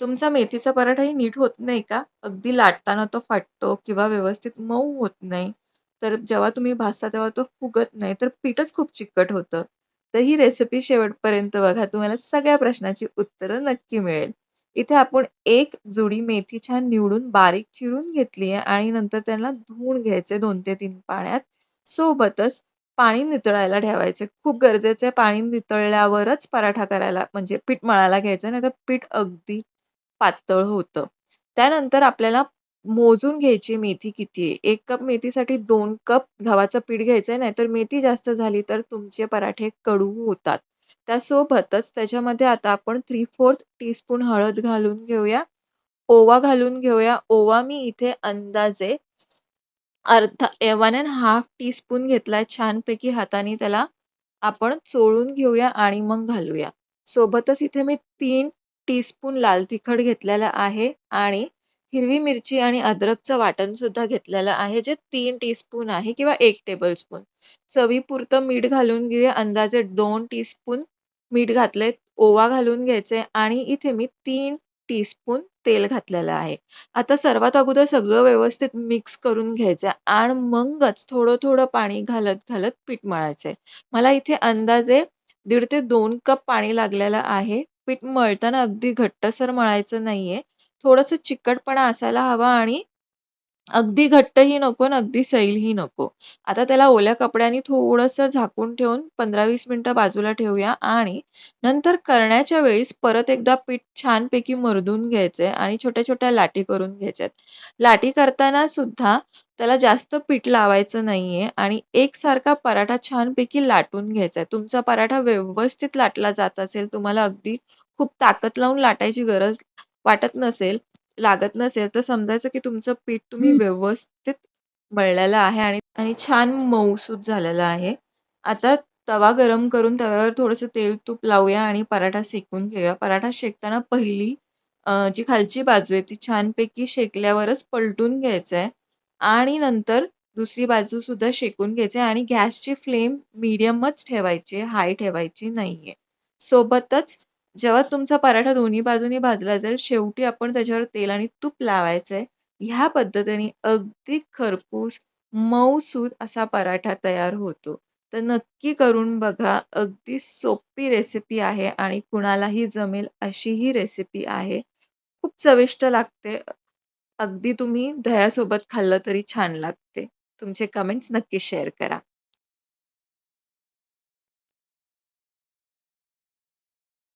तुमचा मेथीचा पराठाही नीट होत नाही का? अगदी लाटताना तो फाटतो किंवा व्यवस्थित मऊ होत नाही. तर जेव्हा तुम्ही भाजता तेव्हा तो फुगत नाही, तर पीठच खूप चिकट होतं. तर ही रेसिपी शेवटपर्यंत बघा. तुम्हाला सगळ्या प्रश्नांची उत्तरं नक्की मिळेल. इथे आपण एक जुडी मेथी छान निवडून बारीक चिरून घेतली आहे आणि नंतर त्यांना धुवून घ्यायचे 2 ते 3 पाण्यात. सोबतच पाणी नितळायला ठेवायचे. खूप गरजेचं आहे पाणी नितळल्यावरच पराठा करायला म्हणजे पीठ मळायला घ्यायचं, नाहीतर पीठ अगदी पातळ होतं. त्यानंतर आपल्याला मोजून घ्यायची मेथी किती आहे. 1 कप मेथीसाठी 2 कप गव्हाचं पीठ घ्यायचंय, नाहीतर मेथी जास्त झाली तर तुमचे पराठे कडू होतात. त्यासोबतच त्याच्यामध्ये आता आपण 3/4 टीस्पून हळद घालून घेऊया. ओवा घालून घेऊया. ओवा मी इथे अंदाजे अर्धा 1½ टीस्पून घेतलाय. छानपैकी हाताने त्याला आपण चोळून घेऊया आणि मग घालूया. सोबतच इथे मी 3 टीस्पून लाल तिखट घेतलेलं आहे आणि हिरवी मिरची आणि अद्रकचं वाटण सुद्धा घेतलेलं आहे, जे 3 टीस्पून आहे किंवा 1 टेबलस्पून. चवीपुरतं मीठ घालून घेऊया. अंदाजे 2 टीस्पून मीठ घातलंय. ओवा घालून घ्यायचे आणि इथे मी 3 टीस्पून तेल घातलेलं आहे. आता सर्वात अगोदर सगळं व्यवस्थित मिक्स करून घ्यायचं आणि मगच थोडं-थोडं पाणी घालत-घालत पीठ मळायचंय. मला इथे अंदाजे 1.5 ते 2 कप पाणी लागलेलं आहे. पीठ मळताना अगदी घट्टसर मळायचं नाहीये. थोडंसं चिकटपणा असायला हवा आणि अगदी घट्टही नको आणि अगदी सैलही नको. आता त्याला ओल्या कपड्याने थोडंसं झाकून ठेवून 15-20 मिनिटं बाजूला ठेवूया आणि नंतर करण्याच्या वेळेस परत एकदा पीठ छानपैकी मर्दून घ्यायचंय आणि छोट्या-छोट्या लाटी करून घ्यायच्यात. लाटी करताना सुद्धा त्याला जास्त पीठ लावायचं नाहीये आणि एकसारखा पराठा छानपैकी लाटून घ्यायचा आहे. तुमचा पराठा व्यवस्थित लाटला जात असेल, तुम्हाला अगदी खूप ताकद लावून लाटायची गरज वाटत नसेल, लागत नसेल, तर समजायचं की तुमचं पीठ तुम्ही व्यवस्थित मळलेलं आहे आणि आणि छान मऊसूत झालेलं आहे. आता तवा गरम करून तव्यावर थोडंसं तेल तूप लावूया आणि पराठा शेकून घेऊया. पराठा शेकताना पहिली जी खालची बाजू आहे ती छानपैकी शेकल्यावरच पलटून घ्यायचं आहे आणि नंतर दुसरी बाजू सुद्धा शेकून घ्यायची आहे आणि गॅसची फ्लेम मीडियमच ठेवायची आहे, हाय ठेवायची नाहीये. सोबतच जेव्हा तुमचा पराठा दोन्ही बाजूनी भाजला जाईल, शेवटी आपण त्याच्यावर तेल आणि तूप लावायचंय. ह्या पद्धतीने अगदी खरपूस, मऊसूत असा पराठा तयार होतो. तर नक्की करून बघा. अगदी सोपी रेसिपी आहे आणि कुणालाही जमेल अशी ही रेसिपी आहे. खूप चविष्ट लागते. अगदी तुम्ही दह्यासोबत खाल्लं तरी छान लागते. तुमचे कमेंट्स नक्की शेअर करा.